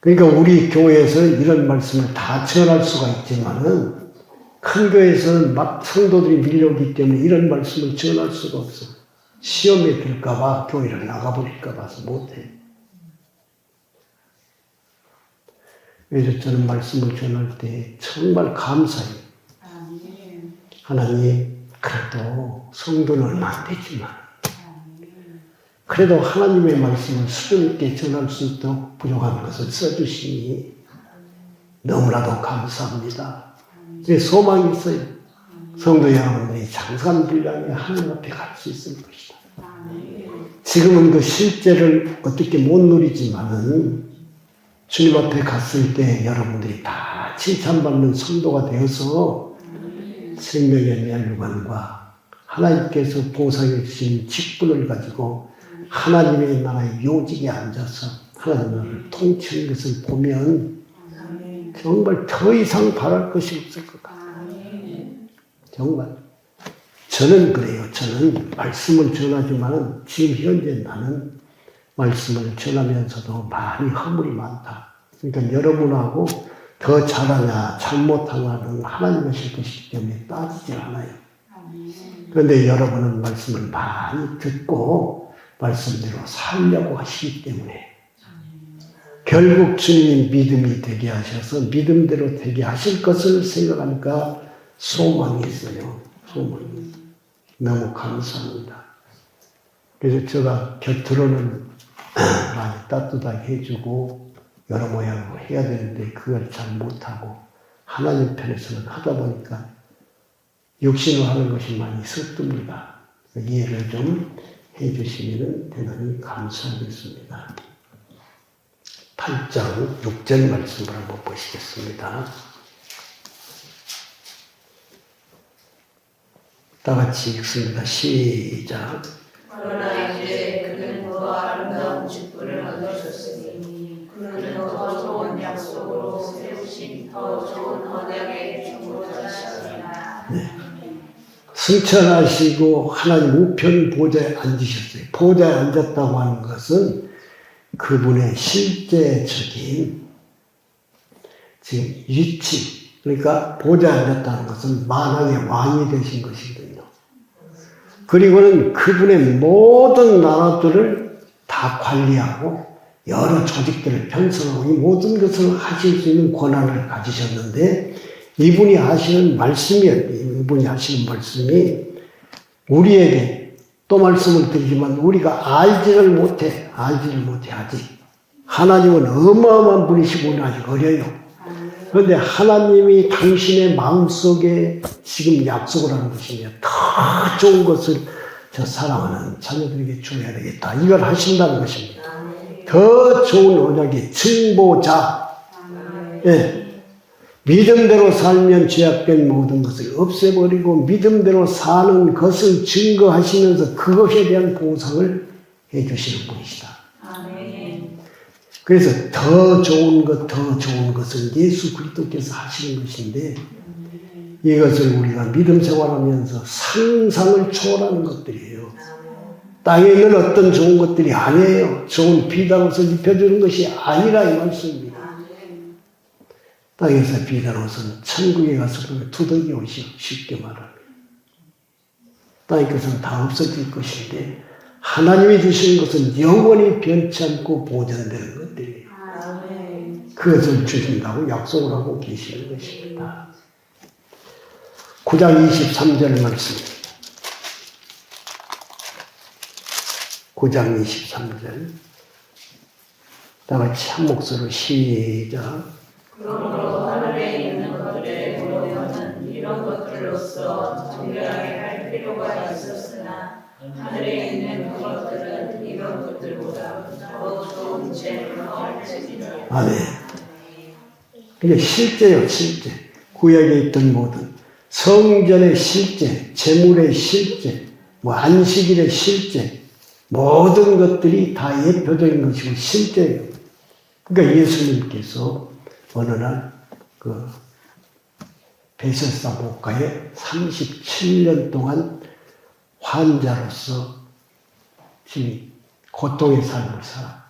그러니까 우리 교회에서는 이런 말씀을 다 전할 수가 있지만은 큰 교회에서는 막 성도들이 밀려오기 때문에 이런 말씀을 전할 수가 없어요. 시험에 들까봐 교회를 나가버릴까 봐서 못해. 그래서 저는 말씀을 전할 때 정말 감사해요. 하나님, 그래도 성도는 얼마 안 되지만 그래도 하나님의 말씀을 수준 있게 전할 수 있도록 부족한 것을 써주시니 너무나도 감사합니다. 소망이 있어요. 성도 여러분들이 장산불량에 하나님 앞에 갈 수 있을 것이다. 지금은 그 실제를 어떻게 못 누리지만은 주님 앞에 갔을 때 여러분들이 다 칭찬받는 성도가 되어서 생명의 멸류관과 하나님께서 보상해 주신 직분을 가지고 하나님의 나라의 요직에 앉아서 하나님 나라를 통치하는 것을 보면 정말 더 이상 바랄 것이 없을 것 같아요. 정말. 저는 그래요. 저는 말씀을 전하지만 지금 현재 나는 말씀을 전하면서도 많이 허물이 많다. 그러니까 여러분하고 더 잘하냐 잘못하냐는 하나님 하실 것이기 때문에 따지지 않아요. 그런데 여러분은 말씀을 많이 듣고 말씀대로 살려고 하시기 때문에 결국 주님이 믿음이 되게 하셔서 믿음대로 되게 하실 것을 생각하니까 소망이 있어요. 소망이. 너무 감사합니다. 그래서 제가 곁으로는 많이 따뜻하게 해주고 여러 모양으로 해야 되는데 그걸 잘 못하고 하나님 편에서는 하다 보니까 육신으로 하는 것이 많이 서뛱니다. 이해를 좀 해주시면 대단히 감사하겠습니다. 8장 6절 말씀을 한번 보시겠습니다. 다 같이 읽습니다. 시작. 그러나 이제 그는 더 아름다운 직분을 얻으셨으니 그는 더 좋은 약속으로 세우신 더 좋은 언약의 중보자시니라. 네. 승천하시고 하나님 우편 보좌에 앉으셨어요. 보좌에 앉았다고 하는 것은 그분의 실제적인 지금 위치, 그러니까 보좌에 앉았다는 것은 만왕의 왕이 되신 것이거든요. 그리고는 그분의 모든 나라들을 다 관리하고 여러 조직들을 편성하고 이 모든 것을 하실 수 있는 권한을 가지셨는데 이분이 하시는 말씀이 우리에게 또 말씀을 드리지만 우리가 알지를 못해 아직. 하나님은 어마어마한 분이시고 우리는 아직 어려요. 그런데 하나님이 당신의 마음속에 지금 약속을 하는 것이며 더 좋은 것을 저 사랑하는 자녀들에게 줘야 되겠다. 이걸 하신다는 것입니다. 더 좋은 언약의 증보자. 예. 믿음대로 살면 죄악된 모든 것을 없애버리고 믿음대로 사는 것을 증거하시면서 그것에 대한 보상을 해주시는 분이시다. 아멘. 그래서 더 좋은 것을 예수 그리스도께서 하시는 것인데 이것을 우리가 믿음 생활하면서 상상을 초월하는 것들이에요. 땅에 있는 어떤 좋은 것들이 아니에요. 좋은 비단옷을 입혀주는 것이 아니라 이 말씀입니다. 땅에서 비단옷은 천국에 가서 두더기 옷이 쉽게 말하면 땅의 것은 다 없어질 것인데 하나님이 주신 것은 영원히 변치 않고 보존되는 것들이에요. 그것을 주신다고 약속을 하고 계시는 것입니다. 9장 23절 말씀입니다. 9장 23절 다 같이 한 목소리로 시작. 그러므로 하늘에 있는 것들의 보려면 이런 것들로서 정결하게 할 필요가 있었으나 하늘에 있는 그것들은 이런 것들보다 더 좋은 죄를 할지니라. 아멘. 이게 실제요, 실제. 구약에 있던 모든 성전의 실제, 재물의 실제, 안식일의 실제, 모든 것들이 다 예표적인 것이고 실제예요. 그러니까 예수님께서 어느 날 베세스다 목가에 37년 동안 환자로서 지금 고통의 삶을 살아.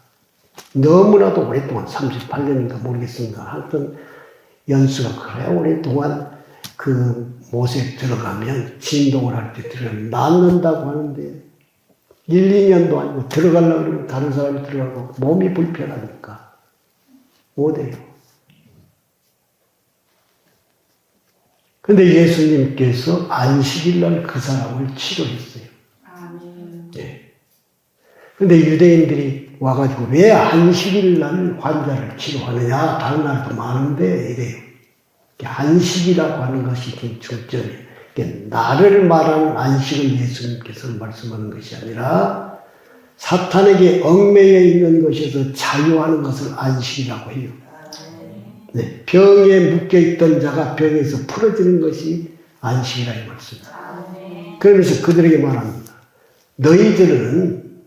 너무나도 오랫동안 38년인가 모르겠습니다. 하여튼 연수가 그래 오랫동안 그 못에 들어가면 진동을 할 때 들어가면 낫는다고 하는데 1, 2년도 아니고 들어가려고 그러면 다른 사람이 들어가고 몸이 불편하니까 못해요. 근데 예수님께서 안식일날 그 사람을 치료했어요. 네. 근데 유대인들이 와가지고 왜 안식일날 환자를 치료하느냐? 다른 날도 많은데 이래요. 안식이라고 하는 것이 중점이에요. 나를 말하는 안식을 예수님께서 말씀하는 것이 아니라 사탄에게 얽매여 있는 것에서 자유하는 것을 안식이라고 해요. 네, 병에 묶여있던 자가 병에서 풀어지는 것이 안식이라 이 말씀입니다. 그러면서 그들에게 말합니다. 너희들은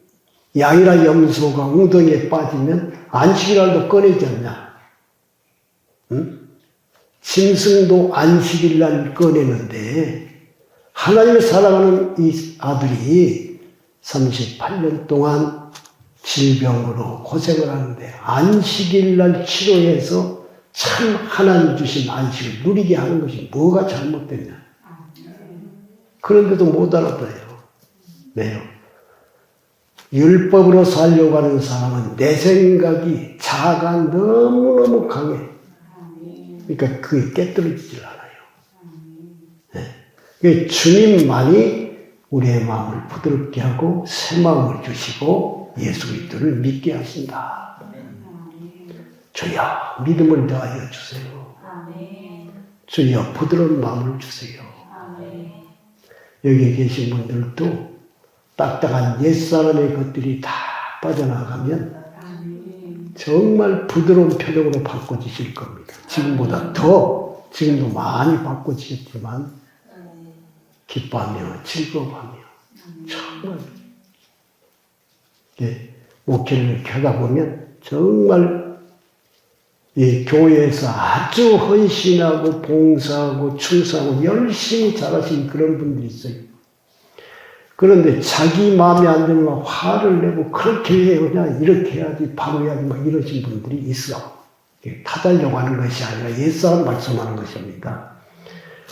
양이나 염소가 웅덩이에 빠지면 안식일날도 꺼내지 않냐? 응? 짐승도 안식일날 꺼내는데 하나님을 사랑하는 이 아들이 38년 동안 질병으로 고생을 하는데 안식일날 치료해서 참 하나님 주신 안식을 누리게 하는 것이 뭐가 잘못됐냐. 그런데도 못 알아들어요. 왜요? 율법으로 살려고 하는 사람은 내 생각이 자아가 너무너무 강해. 그러니까 그게 깨뜨려지질 않아요. 네. 주님만이 우리의 마음을 부드럽게 하고 새 마음을 주시고 예수 그리스도를 믿게 하신다. 주여 믿음을 더하여 주세요. 주여 부드러운 마음을 주세요. 여기 계신 분들도 딱딱한 옛사람의 것들이 다 빠져나가면 정말 부드러운 표정으로 바꿔주실 겁니다. 지금보다 더, 지금도 많이 바꿔지셨지만 기뻐하며 즐거워하며 정말 목회를 이렇게 하다 보면 정말 이 교회에서 아주 헌신하고 봉사하고 충성하고 열심히 잘하신 그런 분들이 있어요. 그런데 자기 마음에 안 들면 화를 내고 그렇게 해야 하냐 이렇게 해야지 바로 해야지 막 이러신 분들이 있어. 타달려고 하는 것이 아니라 옛사람 말씀하는 것입니다.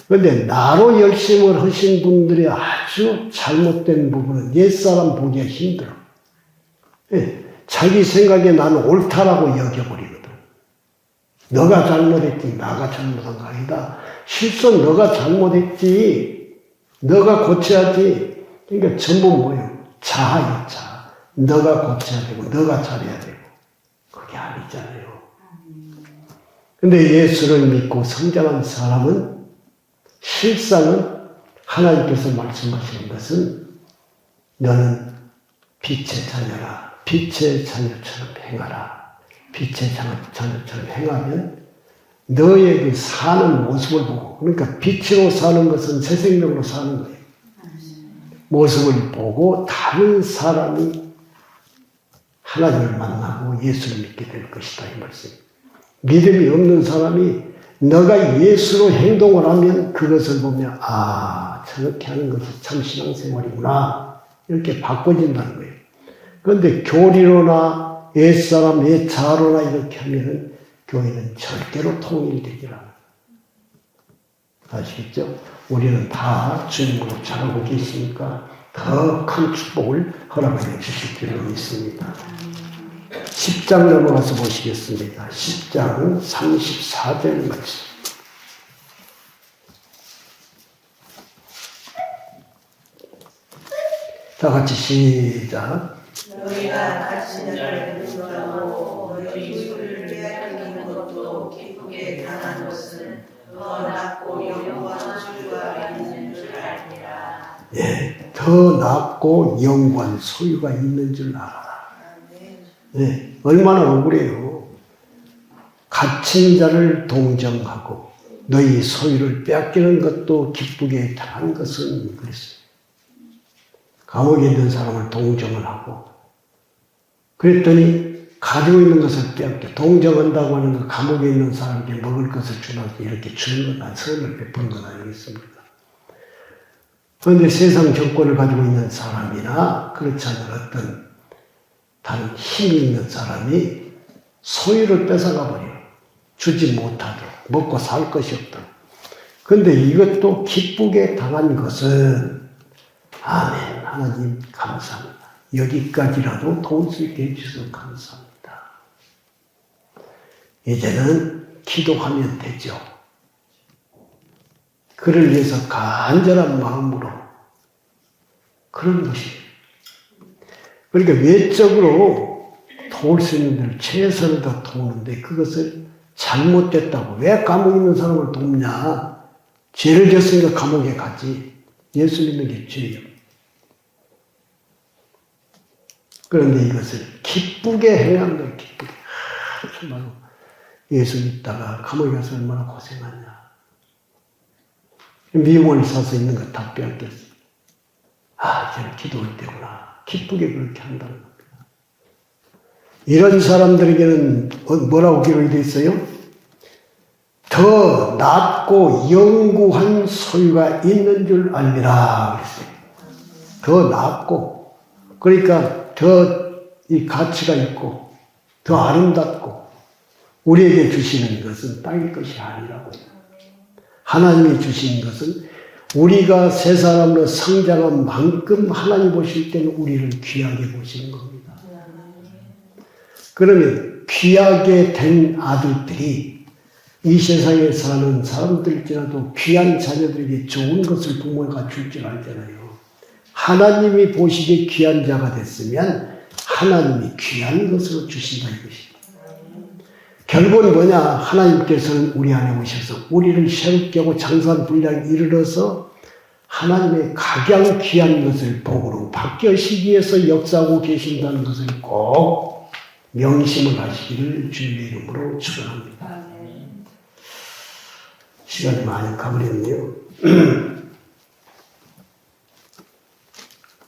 그런데 나로 열심을 하신 분들의 아주 잘못된 부분은 옛사람 보기가 힘들어. 자기 생각에 나는 옳다라고 여겨버리거든. 너가 잘못했지 나가 잘못한 거 아니다. 실수 너가 잘못했지 너가 고쳐야지. 그러니까 전부 뭐예요? 자아예요, 자아. 너가 고쳐야 되고, 너가 잘해야 되고. 그게 아니잖아요. 근데 예수를 믿고 성장한 사람은 실상은 하나님께서 말씀하시는 것은 너는 빛의 자녀라. 빛의 자녀처럼 행하라. 빛의 자녀처럼 행하면 너의 그 사는 모습을 보고, 그러니까 빛으로 사는 것은 새 생명으로 사는 거예요. 모습을 보고 다른 사람이 하나님을 만나고 예수를 믿게 될 것이다 이 말씀. 믿음이 없는 사람이 너가 예수로 행동을 하면 그것을 보면 아 저렇게 하는 것이 참 신앙생활이구나 이렇게 바꿔진다는 거예요. 그런데 교리로나 옛사람 옛자로나 이렇게 하면은 교회는 절대로 통일되지 않아요. 아시겠죠? 우리는 다 주님으로 잘하고 계시니까 더 큰 축복을 허락해 주실 줄로 믿습니다. 10장 넘어가서 보시겠습니다. 10장 34절 말씀. 다 같이 시작. 너희가 갇힌 자를 인도하고 너희 주를 빼앗기는 것도 기쁘게 당한 것은 더 낫고 영원한 소유가 있는 줄 알리라. 예, 더 낫고 영원한 소유가 있는 줄 알아라. 예, 얼마나 억울해요. 갇힌 자를 동정하고 너희 소유를 빼앗기는 것도 기쁘게 당한 것은 그랬어요. 감옥에 있는 사람을 동정을 하고 그랬더니 가지고 있는 것을 빼앗겨 동정한다고 하는 거 감옥에 있는 사람에게 먹을 것을 주면서 이렇게 주는 건 선을 베푸는 건 아니겠습니까? 그런데 세상 정권을 가지고 있는 사람이나 그렇지 않은 어떤 다른 힘이 있는 사람이 소유를 뺏어가 버려요. 주지 못하도록 먹고 살 것이 없도록. 그런데 이것도 기쁘게 당한 것은 아멘 하나님 감사합니다. 여기까지라도 도울 수 있게 해주셔서 감사합니다. 이제는 기도하면 되죠. 그를 위해서 간절한 마음으로 그런 것이에요. 그러니까 외적으로 도울 수 있는 데를 최선을 다 도우는데 그것을 잘못됐다고 왜 감옥에 있는 사람을 돕냐. 죄를 졌으니까 감옥에 가지. 예수 믿는 게 죄예요. 그런데 이것을 기쁘게 행한 거예요. 기쁘게. 정말로 예수 믿다가 감옥에 가서 얼마나 고생하냐. 미움을 사서 있는 거 다 빼앗겼어. 아, 이제는 기도할 때구나. 기쁘게 그렇게 한다는 겁니다. 이런 사람들에게는 뭐라고 기록이 되어 있어요? 더 낫고 영구한 소유가 있는 줄 알리라 그랬어요. 더 낫고 그러니까 더 이 가치가 있고 더 아름답고 우리에게 주시는 것은 땅의 것이 아니라고요. 하나님이 주신 것은 우리가 새 사람으로 성장한 만큼 하나님 보실 때는 우리를 귀하게 보시는 겁니다. 그러면 귀하게 된 아들들이 이 세상에 사는 사람들일지라도 귀한 자녀들에게 좋은 것을 부모가 줄 줄 알잖아요. 하나님이 보시기에 귀한 자가 됐으면 하나님이 귀한 것으로 주신다 이것입니다. 결국은 뭐냐? 하나님께서는 우리 안에 오셔서 우리를 새롭게 하고 장산 분량에 이르러서 하나님의 각양 귀한 것을 복으로 바뀌시기 위해서 역사하고 계신다는 것을 꼭 명심을 하시기를 주님의 이름으로 축원합니다. 시간이 많이 가버렸네요.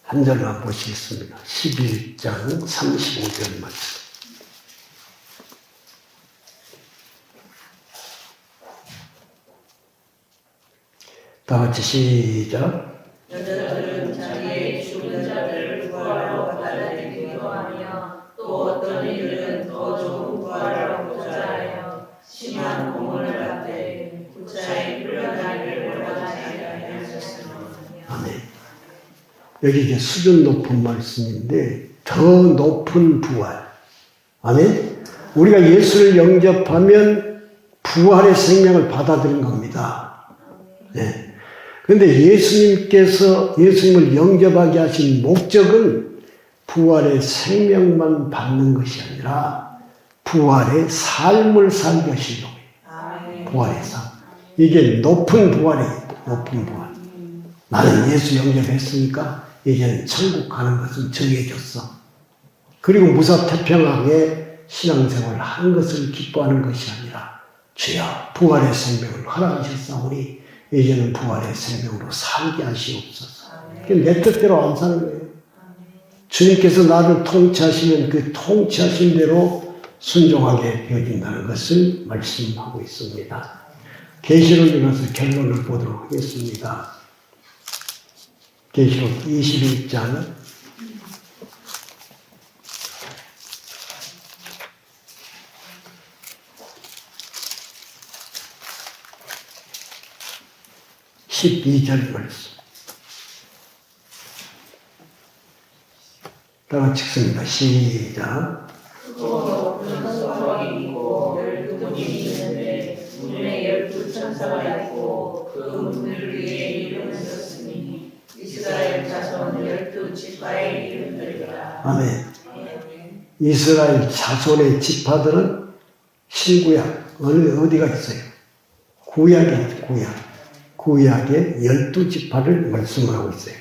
한 절만 보시겠습니다. 11장 35절 말씀. 다 같이 시작. 여자들은 자기의 죽은 자들을 부활로 받아들이기도 하며 또 어떤 이들은 더 좋은 부활을 하고자 하여 심한 고문을 받되 구차히 풀려나기를 원하지 아니하였으며. 아멘. 여기 이제 수준 높은 말씀인데 더 높은 부활. 아멘. 우리가 예수를 영접하면 부활의 생명을 받아들인 겁니다. 네. 그런데 예수님을 영접하게 하신 목적은 부활의 생명만 받는 것이 아니라 부활의 삶을 살게 하시려고 해요. 부활의 삶. 이게 높은 부활이에요. 높은 부활. 나는 예수 영접했으니까 이제는 천국 가는 것은 정해졌어. 그리고 무사태평하게 신앙생활을 하는 것을 기뻐하는 것이 아니라 주여 부활의 생명을 허락하셨사오니 이제는 부활의 생명으로 살게 하시옵소서. 내 뜻대로 안 사는 거예요. 주님께서 나를 통치하시면 그 통치하신 대로 순종하게 되어진다는 것을 말씀하고 있습니다. 계시록 읽어서 결론을 보도록 하겠습니다. 계시록 21장 12절 말씀. 다 같이 읽습니다. 시작. 크고 높은 성곽이 있고 12문이 있는데 문에 12천사가 있고 그 문들 위에 이름을 썼으니 이스라엘 자손 12지파의 이름들이라. 아멘. 이스라엘 자손의 지파들은 신구약 어디가 있어요? 구약에 구약. 구약의 12지파를 말씀하고 있어요.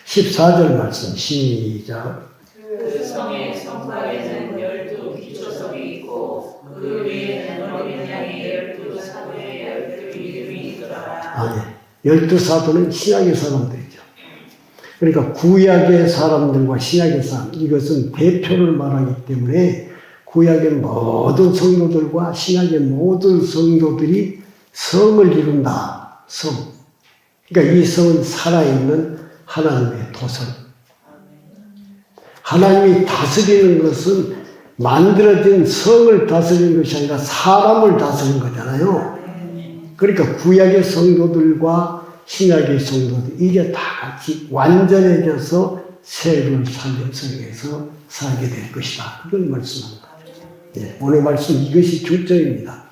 14절 말씀 시작. 그 성의 성곽에는 12기초석이 있고 그 위에는 어린 양의 12사도의 12이름이 있더라. 아멘. 12사도는 신약의 사람들이죠. 그러니까 구약의 사람들과 신약의 사람, 이것은 대표를 말하기 때문에 구약의 모든 성도들과 신약의 모든 성도들이 성을 이룬다. 성. 그러니까 이 성은 살아있는 하나님의 도성. 하나님이 다스리는 것은 만들어진 성을 다스리는 것이 아니라 사람을 다스리는 거잖아요. 그러니까 구약의 성도들과 신약의 성도들, 이게 다 같이 완전해져서 새로운 삶의 속에서 살게 될 것이다. 그걸 말씀합니다. 예, 오늘 말씀 이것이 중점입니다.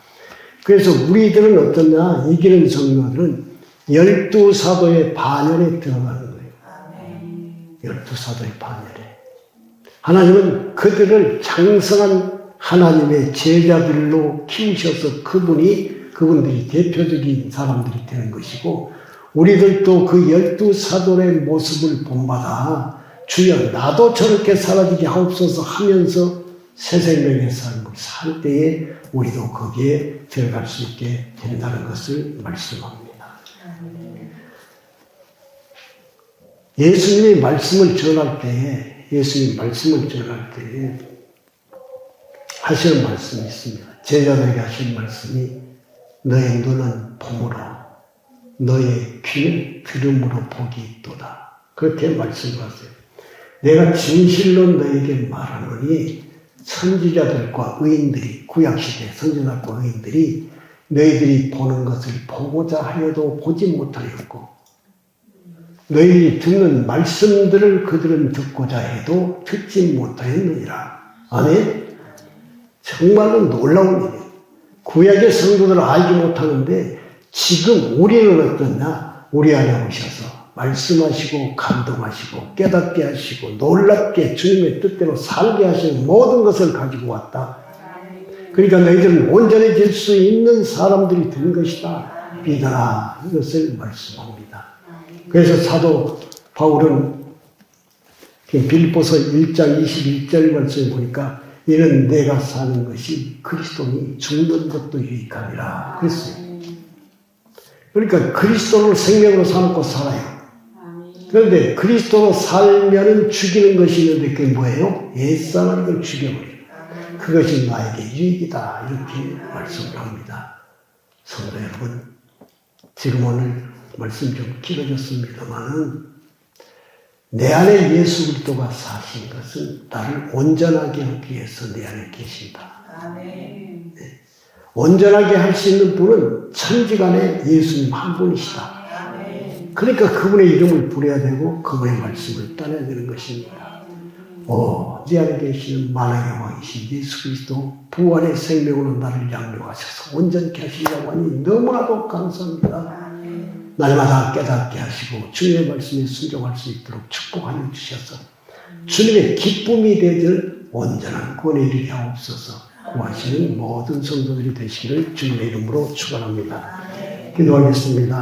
그래서 우리들은 어떠냐? 이기는 성도들은 12사도의 반열에 들어가는 거예요. 12사도의 반열에. 하나님은 그들을 장성한 하나님의 제자들로 키우셔서 그분들이 대표적인 사람들이 되는 것이고, 우리들도 그 12사도의 모습을 본받아 주여 나도 저렇게 살아지게 하옵소서 하면서 새 생명의 삶을 살 때에 우리도 거기에 들어갈 수 있게 된다는 것을 말씀합니다. 예수님이 말씀을 전할 때에 하시는 말씀이 있습니다. 제자들에게 하시는 말씀이 너의 눈은 봄으로 너의 귀는 들음으로 복이 있도다. 그렇게 말씀하세요. 내가 진실로 너에게 말하노니 선지자들과 의인들이, 구약시대 선지자들과 의인들이 너희들이 보는 것을 보고자 하여도 보지 못하였고, 너희들이 듣는 말씀들을 그들은 듣고자 해도 듣지 못하였느니라. 아멘. 정말로 놀라운 일이에요. 구약의 성도들을 알지 못하는데 지금 우리는 어떠냐? 우리 안에 오셔서 말씀하시고 감동하시고 깨닫게 하시고 놀랍게 주님의 뜻대로 살게 하시는 모든 것을 가지고 왔다. 그러니까 너희들은 온전해질 수 있는 사람들이 된 것이다. 믿어라. 이것을 말씀합니다. 그래서 사도 바울은 빌립보서 1장 21절 말씀에 보니까 이는 내가 사는 것이 그리스도니 죽는 것도 유익함이라 그랬어요. 그러니까 그리스도를 생명으로 삼고 살아요. 그런데 그리스도로 살면은 죽이는 것이 있는데 그게 뭐예요? 옛사람을 죽여버려요. 그것이 나에게 유익이다. 이렇게 말씀을 합니다. 성도 여러분, 지금 오늘 말씀 좀 길어졌습니다만은 내 안에 예수 그리스도가 사신 것은 나를 온전하게 하기 위해서 내 안에 계신다. 아멘. 네. 온전하게 할 수 있는 분은 천지간에 예수님 한 분이시다. 아멘. 그러니까 그분의 이름을 부려야 되고 그분의 말씀을 따라야 되는 것입니다. 내 안에 계시는 만왕의 왕이신 예수 그리스도 부활의 생명으로 나를 양육하셔서 온전케 하시려고 하니 너무나도 감사합니다. 날마다 깨닫게 하시고 주님의 말씀에 순종할 수 있도록 축복하여 주셔서 주님의 기쁨이 되들 온전한 구원에 이르게 하옵소서. 구하시는 모든 성도들이 되시기를 주님의 이름으로 축원합니다. 기도하겠습니다.